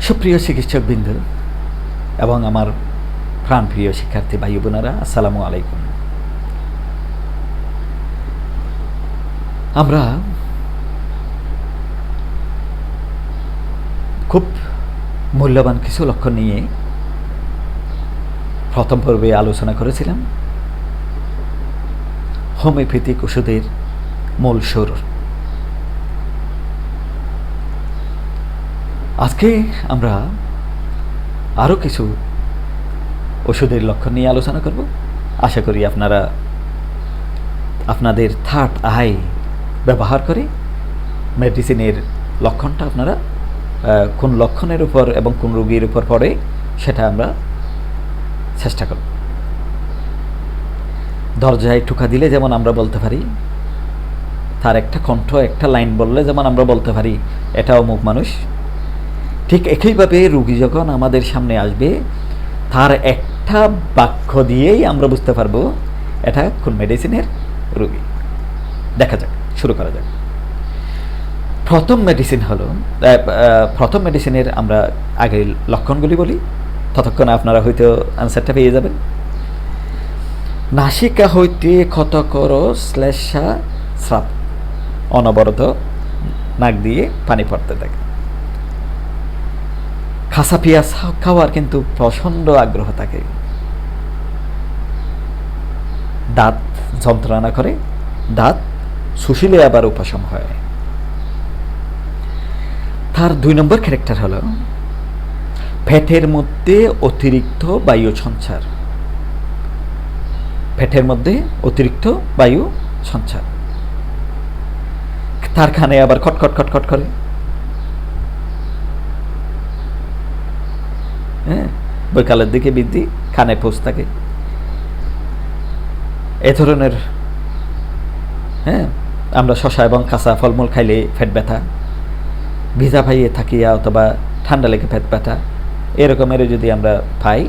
সুপ্রিয় চিকিৎসকবৃন্দ এবং আমার প্রাণপ্রিয় শিক্ষার্থী ভাই বোনেরা, আসসালামু আলাইকুম। আমরা খুব মূল্যবান কিছু লক্ষণ নিয়ে প্রথম পর্বে আলোচনা করেছিলাম। হোমিওপ্যাথিক ওষুধের মূল সুর। আজকে আমরা আরও কিছু ওষুধের লক্ষণ নিয়ে আলোচনা করব। আশা করি আপনারা আপনাদের থার্ড আই ব্যবহার করে মেডিসিনের লক্ষণটা আপনারা কোন লক্ষণের উপর এবং কোন রোগীর উপর পড়ে সেটা আমরা চেষ্টা করব। দরজায় ঠুকা দিলে যেমন আমরা বলতে পারি, তার একটা কণ্ঠ একটা লাইন বললে যেমন আমরা বলতে পারি এটা অমুক মানুষ, ঠিক একইভাবে রোগী যখন আমাদের সামনে আসবে তার একটা বাক্য দিয়েই আমরা বুঝতে পারবো এটা কোন মেডিসিনের রোগী। দেখা যাক, শুরু করা যাক। প্রথম মেডিসিনের আমরা আগে লক্ষণগুলি বলি, ততক্ষণ আপনারা হয়তো আনসারটা পেয়ে যাবেন। নাসিকা হইতে ক্ষতকর শ্লেষা স্রাব, অনবরত নাক দিয়ে পানি পড়তে থাকে। খাসা পেঁয়াজ খাওয়ার কিন্তু প্রচণ্ড আগ্রহ থাকে। দাঁত যন্ত্রণা করে, দাঁত শুষিলে আবার উপশম হয়। তার 2 নম্বর ক্যারেক্টার হলো পেটের মধ্যে অতিরিক্ত বায়ু সঞ্চার। পেটের মধ্যে অতিরিক্ত বায়ু সঞ্চার, তার কানে আবার খটখট খটখট করে। হ্যাঁ, বৈকালের দিকে বৃদ্ধি, কানে পোষ থাকে, এ ধরনের। হ্যাঁ, আমরা শশা এবং কাঁচা ফলমূল খাইলে পেট ব্যথা, ভিজা পাইয়ে থাকিয়া অথবা ঠান্ডা লেগে পেট ব্যথা এরকমের যদি আমরা পাই,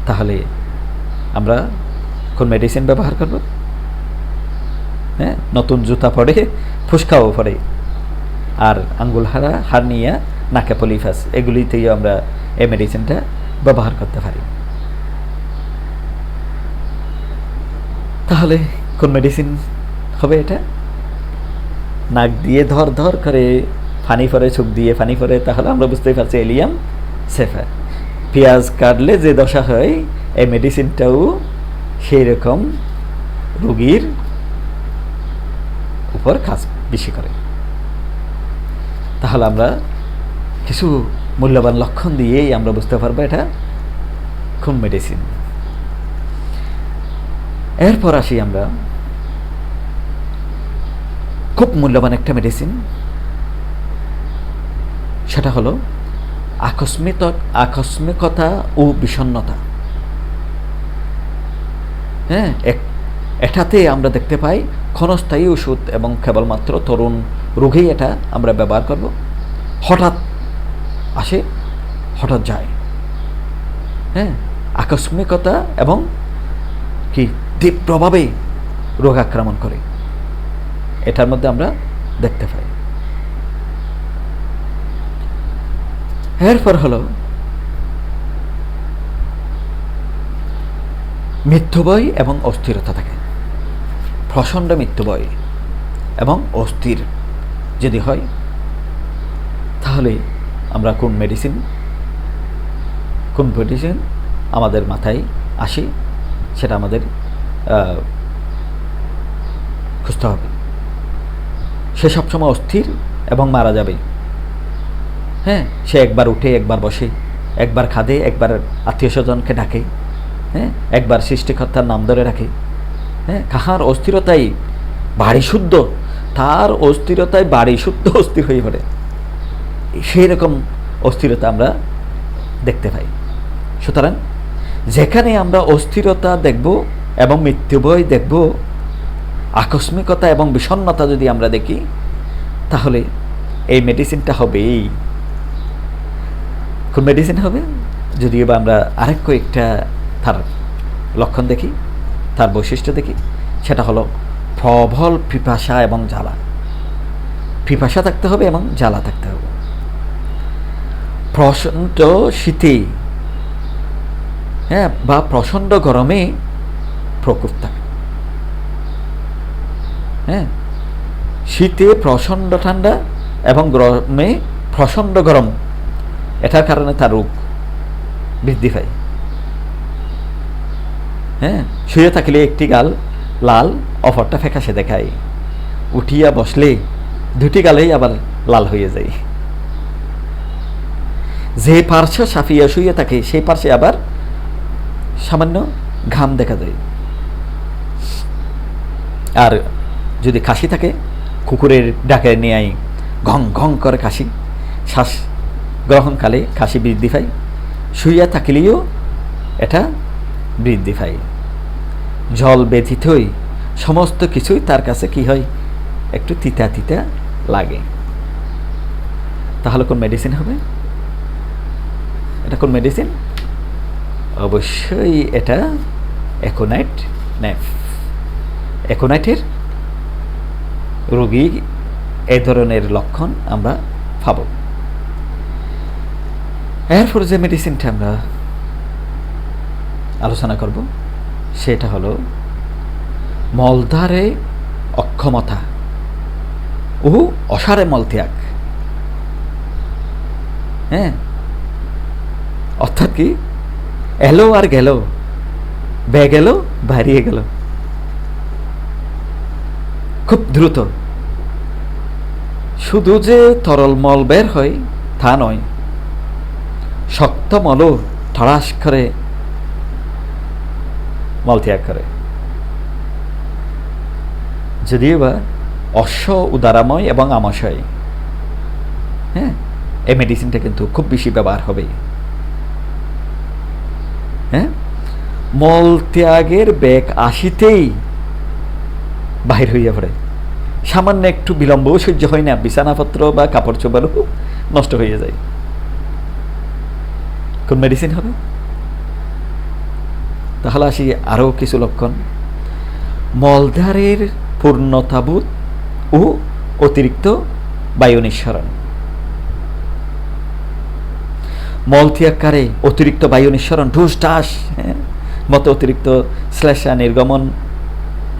তাহলে আমরা কোন মেডিসিন ব্যবহার করব? হ্যাঁ, নতুন জুতা পরে, ফুসকাও পরে, আর আঙ্গুল হারনিয়া, নাকে পলিফাস, এগুলিতেই আমরা এই মেডিসিনটা ব্যবহার করতে পারি। তাহলে কোন মেডিসিন হবে এটা? নাক দিয়ে ধর ধর করে পানি পরে, চোখ দিয়ে পানি পরে, তাহলে আমরা বুঝতেই পারছি এলিয়াম সেফার। পেঁয়াজ কাটলে যে দশা হয়, এই মেডিসিনটাও সেই রকম রোগীর উপর কাজ বেশি করে। তাহলে আমরা কিছু মূল্যবান লক্ষণ দিয়েই আমরা বুঝতে পারবো এটা কোন মেডিসিন। এরপর আসি আমরা খুব মূল্যবান একটা মেডিসিন, সেটা হলো আকস্মিকতা ও বিষণ্ণতা। হ্যাঁ, এটাতে আমরা দেখতে পাই ক্ষণস্থায়ী ওষুধ এবং কেবলমাত্র তরুণ রোগেই এটা আমরা ব্যবহার করব। হঠাৎ আসে, হঠাৎ যায়। হ্যাঁ, আকস্মিকতা এবং কি তীব্রভাবে রোগ আক্রমণ করে, এটার মধ্যে আমরা দেখতে পাই। এরপর হলো মৃত্যুভয় এবং অস্থিরতা থাকে। প্রচণ্ড মৃত্যুভয় এবং অস্থির যদি হয়, তাহলে আমরা কোন মেডিসিন আমাদের মাথায় আসে সেটা আমাদের খুঁজতে হবে। সে সবসময় অস্থির এবং মারা যাবে। হ্যাঁ, সে একবার উঠে, একবার বসে, একবার খাদে, একবার আত্মীয় স্বজনকে ডাকে, হ্যাঁ, একবার সৃষ্টিকর্তার নাম ধরে রাখে। হ্যাঁ, কাহার অস্থিরতাই বাড়ি শুদ্ধ, তার অস্থিরতায় বাড়ি শুদ্ধ অস্থির হয়ে পড়ে। সেই রকম অস্থিরতা আমরা দেখতে পাই। সুতরাং যেখানে আমরা অস্থিরতা দেখব এবং মৃত্যুভয় দেখব, আকস্মিকতা এবং বিষণ্ণতা যদি আমরা দেখি, তাহলে এই মেডিসিনটা হবেই। কোন মেডিসিন হবে? যদিও বা আমরা আরেক কয়েকটা তার লক্ষণ দেখি, তার বৈশিষ্ট্য দেখি, সেটা হলো প্রবল পিপাসা এবং জ্বালা। পিপাসা থাকতে হবে এবং জ্বালা থাকতে হবে। প্রচণ্ড শীতে, হ্যাঁ, বা প্রচণ্ড গরমে প্রকোপ থাকে। হ্যাঁ, শীতে প্রচণ্ড ঠান্ডা এবং গরমে প্রচণ্ড গরম, এটার কারণে তার রোগ বৃদ্ধি পায়। হ্যাঁ, শুয়ে থাকলে একটি গাল লাল, অপরটা ফ্যাকাশে দেখায়, উঠিয়া বসলে দুটি গালেই আবার লাল হয়ে যায়। যে পার্শ্ব সাফিয়া শুয়ে থাকে সেই পার্শ্বে আবার সামান্য ঘাম দেখা যায়। আর যদি কাশি থাকে, কুকুরের ডাকে নিয়ে ঘং ঘং করে কাশি, শ্বাস গ্রহণকালে কাশি বৃদ্ধি পায়, শুইয়া থাকিলেও এটা বৃদ্ধি পায়। জল ব্যতীতই সমস্ত কিছুই তার কাছে কি হয়, একটু তিতা তিতা লাগে। তাহলে কোন মেডিসিন হবে? এটা কোন মেডিসিন? অবশ্যই এটা অ্যাকোনাইট নেফ। অ্যাকোনাইটের রোগী এই ধরনের লক্ষণ আমরা পাব। এরপর যে মেডিসিনটা আমরা আলোচনা করব সেটা হলো মলদ্বারে অক্ষমতা ও অসারে মলত্যাগ। হ্যাঁ, অর্থাৎ কি, এলো আর গেল, বে গেল বাড়িয়ে গেল খুব দ্রুত। শুধু যে তরল মল বের হয় তা নয়, শক্ত মলও ঠাড়াস করে মলত্যাগ করে। যদিও বা অশ্ব উদারাময় এবং আমাশয়, হ্যাঁ, এই মেডিসিনটা কিন্তু খুব বেশি ব্যবহার হবে। হ্যাঁ, মলত্যাগের বেগ আসিতেই বাহির হইয়া পড়ে, সামান্য একটু বিলম্বও সহ্য হয় না, বিছানাপত্র বা কাপড় চোপড়ও নষ্ট হয়ে যায়। কোন মেডিসিন হবে? তাহলে আসি আরও কিছু লক্ষণ। মলদ্বারের পূর্ণতাবোধ ও অতিরিক্ত বায়ু নিঃসরণ। মলত্যাগকারে অতিরিক্ত বায়ু নিঃসরণ, ঢুস ঢাস, হ্যাঁ, মতো অতিরিক্ত শ্লেষা নির্গমন,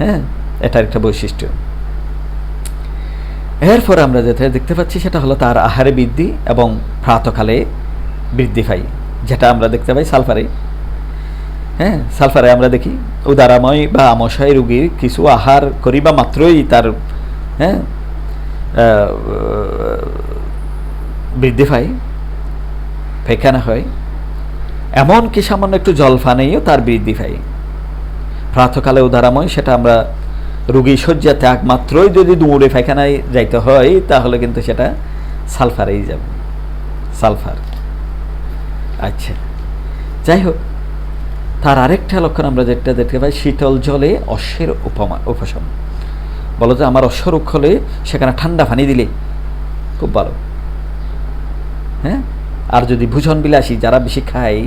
হ্যাঁ, এটার একটা বৈশিষ্ট্য। এরপর আমরা যেটা দেখতে পাচ্ছি সেটা হলো তার আহারে বৃদ্ধি এবং প্রাতকালে বৃদ্ধি পাই, যেটা আমরা দেখতে পাই সালফারে। হ্যাঁ, সালফারে আমরা দেখি উদারাময় বা আমাশয় রোগীর কিছু আহার করিবা মাত্রই তার, হ্যাঁ, বৃদ্ধি পায়, পায়খানা হয়। এমনকি সামান্য একটু জল পানেও তার বৃদ্ধি পায়। প্রাতকালে উদারাময়, সেটা আমরা রোগী শয্যা ত্যাগ মাত্রই যদি দৌড়ে পায়খানায় যাইতে হয় তাহলে কিন্তু সেটা সালফারেই যাবে, সালফার। আচ্ছা, যাই হোক, তার আরেকটা লক্ষণ আমরা যেটা দেখতে পাই, শীতল জলে অশ্বের উপশম। বলো যে আমার অশ্বরোগ হলে সেখানে ঠান্ডা পানি দিলে খুব ভালো। হ্যাঁ, আর যদি ভোজন বিলাসী যারা বেশি খায়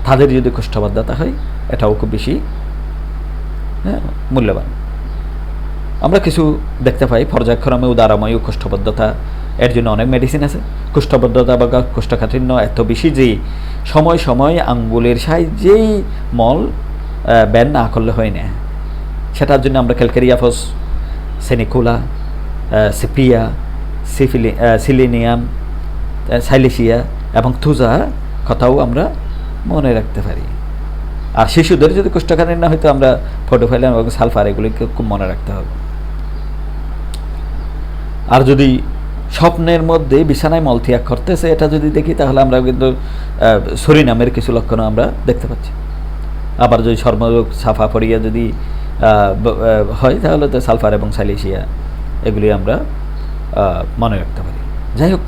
তাদের যদি কোষ্ঠবদ্ধতা হয়, এটাও খুব বেশি, হ্যাঁ, মূল্যবান। আমরা কিছু দেখতে পাই পর্যায়ক্রমে উদারাময় ও কোষ্ঠবদ্ধতা, এর জন্য অনেক মেডিসিন আছে। কোষ্ঠবদ্ধতা বা কোষ্ঠকাঠিন্য এত বেশি যে সময় সময় আঙ্গুলের সাহায্যেই মল ব্যান না করলে হয় না। সেটার জন্য আমরা ক্যালকেরিয়াফস, সেনিকুলা, সিপিয়া, সিলিনিয়াম, সাইলেশিয়া এবং থুজা কথাও আমরা মনে রাখতে পারি। আর শিশুদের যদি কোষ্ঠকাঠিন্য হয়তো আমরা ফটোফাইলাম এবং সালফার, এগুলিকে খুব মনে রাখতে হবে। আর যদি স্বপ্নের মধ্যে বিছানায় মলত্যাগ করতেছে এটা যদি দেখি তাহলে আমরা কিন্তু সরিনামের কিছু লক্ষণ আমরা দেখতে পাচ্ছি। আবার যদি সর্বরোগ সাফা পড়িয়া যদি হয় তাহলে তো সালফার এবং সাইলেশিয়া এগুলি আমরা মনে রাখতে পারি। যাই হোক,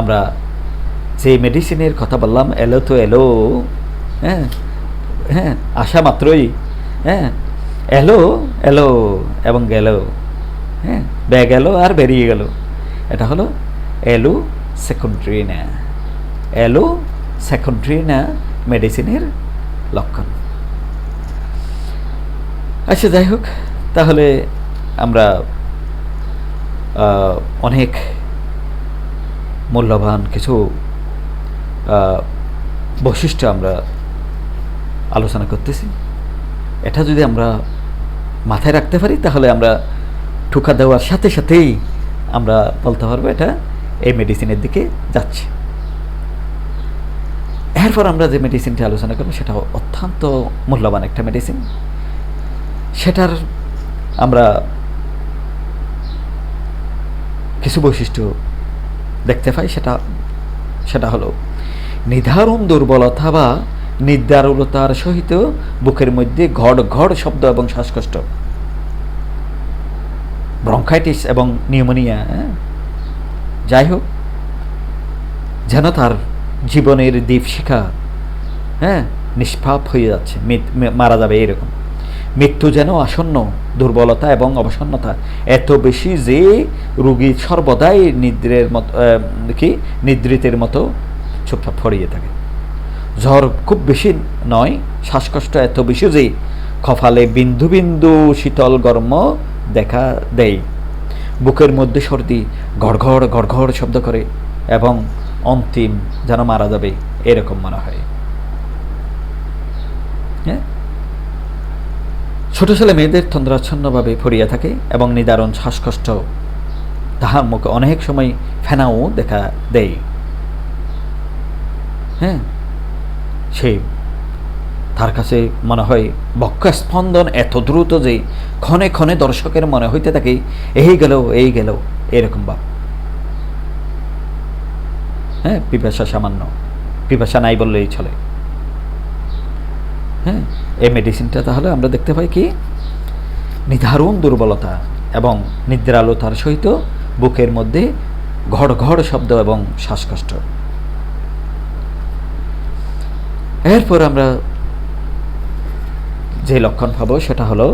আমরা যে মেডিসিনের কথা বললাম, এলো তো এলো, হ্যাঁ, হ্যাঁ, আসা মাত্রই, হ্যাঁ, এলো এলো এবং গেল, হ্যাঁ, বে গেল আর বেরিয়ে গেল, এটা হলো এলো সেকেন্ড্রিনা। এলো সেকেন্ড্রিনা মেডিসিনের লক্ষণ। আচ্ছা, যাই হোক, তাহলে আমরা অনেক মূল্যবান কিছু বৈশিষ্ট্য আমরা আলোচনা করতেছি। এটা যদি আমরা মাথায় রাখতে পারি তাহলে আমরা ঠুকা দেওয়ার সাথে সাথেই আমরা বলতে পারবো এটা এই মেডিসিনের দিকে যাচ্ছে। এরপর আমরা যে মেডিসিনটি আলোচনা করবো সেটা অত্যন্ত মূল্যবান একটা মেডিসিন। সেটার আমরা কিছু বৈশিষ্ট্য দেখতে পাই। সেটা হলো নিধারণ দুর্বলতা বা নিদারুলতার সহিত বুকের মধ্যে ঘড় ঘড় শব্দ এবং শ্বাসকষ্ট, ব্রঙ্কাইটিস এবং নিউমোনিয়া, যাই হোক, যেন তার জীবনের দীপশিখা নিষ্পাপ হয়ে যাচ্ছে, মারা যাবে এরকম। মৃত্যু যেন আসন্ন, দুর্বলতা এবং অবসন্নতা এত বেশি যে রোগী সর্বদাই নিদ্রিতের মতো চুপচাপ পড়িয়ে থাকে। জ্বর খুব বেশি নয়, শ্বাসকষ্ট এত বেশি যে কপালে বিন্দু বিন্দু শীতল গরম দেখা দেয়। বুকের মধ্যে সর্দি ঘড়ঘড় ঘড়ঘড় শব্দ করে এবং অন্তিম যেন মারা যাবে এরকম মনে হয়। ছোট ছেলে মেয়েদের তন্দ্রাচ্ছন্নভাবে পড়িয়া থাকে এবং নিদারুণ শ্বাসকষ্ট তাহার মুখে অনেক সময় ফেনাও দেখা দেয়। সেই তার কাছে মনে হয় বক্ষ স্পন্দন এত দ্রুত যে ক্ষণে ক্ষণে দর্শকের মনে হইতে থাকে এই গেল এরকম ভাব। পিপাসা সামান্য, পিপাসা নাই বললেই চলে। এই মেডিসিনটা তাহলে আমরা দেখতে পাই কি নিধারুণ দুর্বলতা এবং নিদ্রালুতার সহিত বুকের মধ্যে ঘড় ঘড় শব্দ এবং শ্বাসকষ্ট। এরপর আমরা যে লক্ষণ পাবো সেটা হলো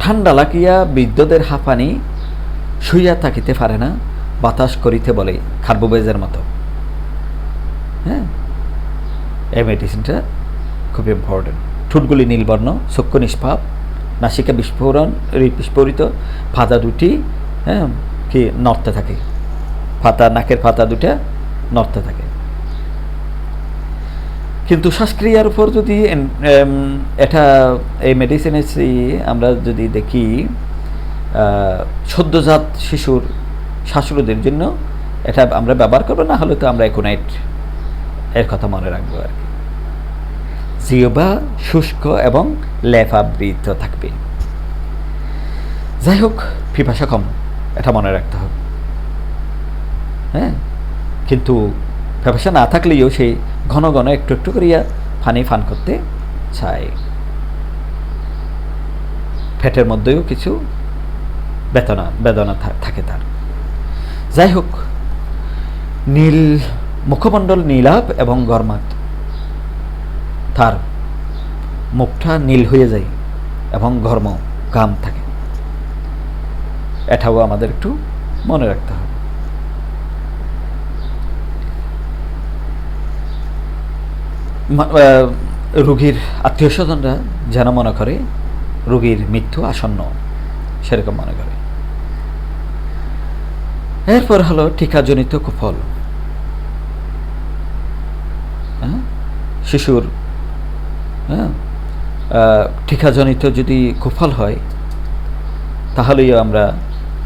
ঠান্ডা লাগিয়া বিদ্যুতের হাঁপানি, শুইয়া থাকিতে পারে না, বাতাস করিতে বলে খারবুবেজের মতো। এই মেডিসিনটা খুব ইম্পর্টেন্ট। ঠোঁটগুলি নীলবর্ণ, চক্ষু নিষ্পাপ, নাসিকা বিস্ফোরিত, ফাতা দুটি কি নড়তে থাকে, নাকের ফাতা দুটা নড়তে থাকে। কিন্তু শ্বাসক্রিয়ার উপর যদি এই মেডিসিনে আমরা যদি দেখি সদ্যজাত শিশুর শ্বাসরোধের জন্য এটা আমরা ব্যবহার করবো, না হলে তো আমরা একোনাইট এর কথা মনে রাখবো আর কি। জিহ্বা শুষ্ক এবং লেফাবৃত থাকবে। যাই হোক, পিপাসা কম, এটা মনে রাখতে হবে। কিন্তু পিপাসা না থাকলেও সেই ঘন ঘন একটু একটু করিয়া পানি পান করতে চায়। পেটের মধ্যেও কিছু বেদনা থাকে তার। যাই হোক, নীল মুখমণ্ডল নীলাভ এবং গরমাত, তার মুখটা নীল হয়ে যায় এবং ঘর্ম ঘাম থাকে। এটাও আমাদের একটু মনে রাখতে হবে। রোগীর আত্মীয় স্বজনরা যেন মনে করে রোগীর মৃত্যু আসন্ন, সেরকম মনে করে। এরপর হলো টিকাজনিত কুফল। শিশুর টিকাজনিত যদি কুফল হয় তাহলেই আমরা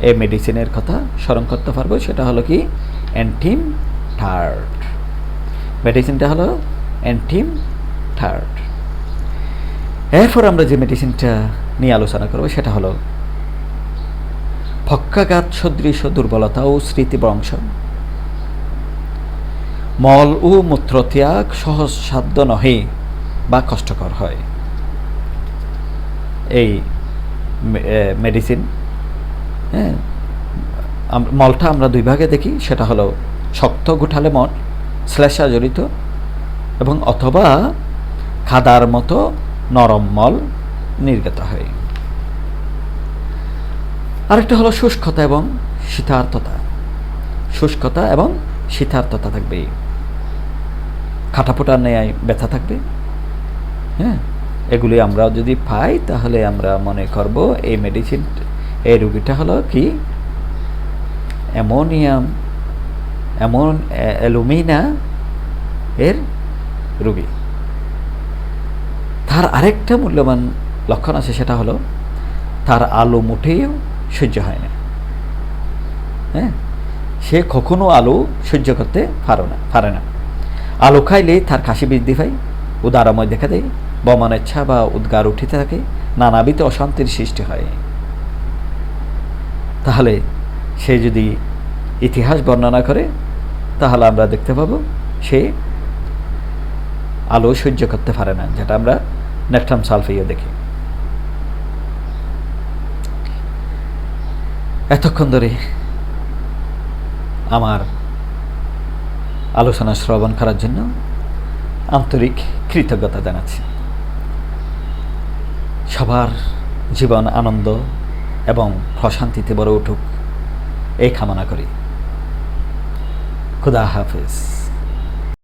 এই মেডিসিনের কথা স্মরণ করতে পারবো। সেটা হলো কি অ্যান্টিম থার্ড। মেডিসিনটা হলো অ্যান্টিম থার্ড। এরপর আমরা যে মেডিসিনটা নিয়ে আলোচনা করবো সেটা হলো পক্ষাঘাত সদৃশ দুর্বলতা ও স্মৃতিভ্রংশ, মল ও মূত্রত্যাগ সহজ সাধ্য নহে বা কষ্টকর হয়। এই মেডিসিন মলটা আমরা দুই ভাগে দেখি। সেটা হলো শক্ত গুঠালে মল, শ্লেষা জড়িত এবং অথবা খাদার মতো নরম মল নির্গত হয়। আরেকটা হলো শুষ্কতা এবং শীতার্ততা। শুষ্কতা এবং শীতার্ততা থাকবে, খাটাফোটার ন্যায় ব্যথা থাকবে। এগুলি আমরা যদি পাই তাহলে আমরা মনে করব এই মেডিসিন, এই রোগীটা হলো কি এমন অ্যালুমিনা এর রোগী। তার আরেকটা মূল্যবান লক্ষণ আছে, সেটা হলো তার আলো মোটেও সহ্য হয় না। হ্যাঁ, সে কখনো আলো সহ্য করতে পারে না। আলো খাইলে তার কাশি বৃদ্ধি পায়, উদারময় দেখা দেয়, বমনেচ্ছা বা উদ্গার উঠিতে থাকে, নানাবিধ অশান্তির সৃষ্টি হয়। তাহলে সে যদি ইতিহাস বর্ণনা করে, তাহলে আমরা দেখতে পাবো সে আলো সহ্য করতে পারে না, যেটা আমরা নেট্রাম সালফিয়ে দেখি। এতক্ষণ ধরে আমার আলোচনা শ্রবণ করার জন্য আন্তরিক কৃতজ্ঞতা জানাচ্ছি। সবার জীবন আনন্দ এবং প্রশান্তিতে ভরে উঠুক এই কামনা করি। খুদা হাফেজ।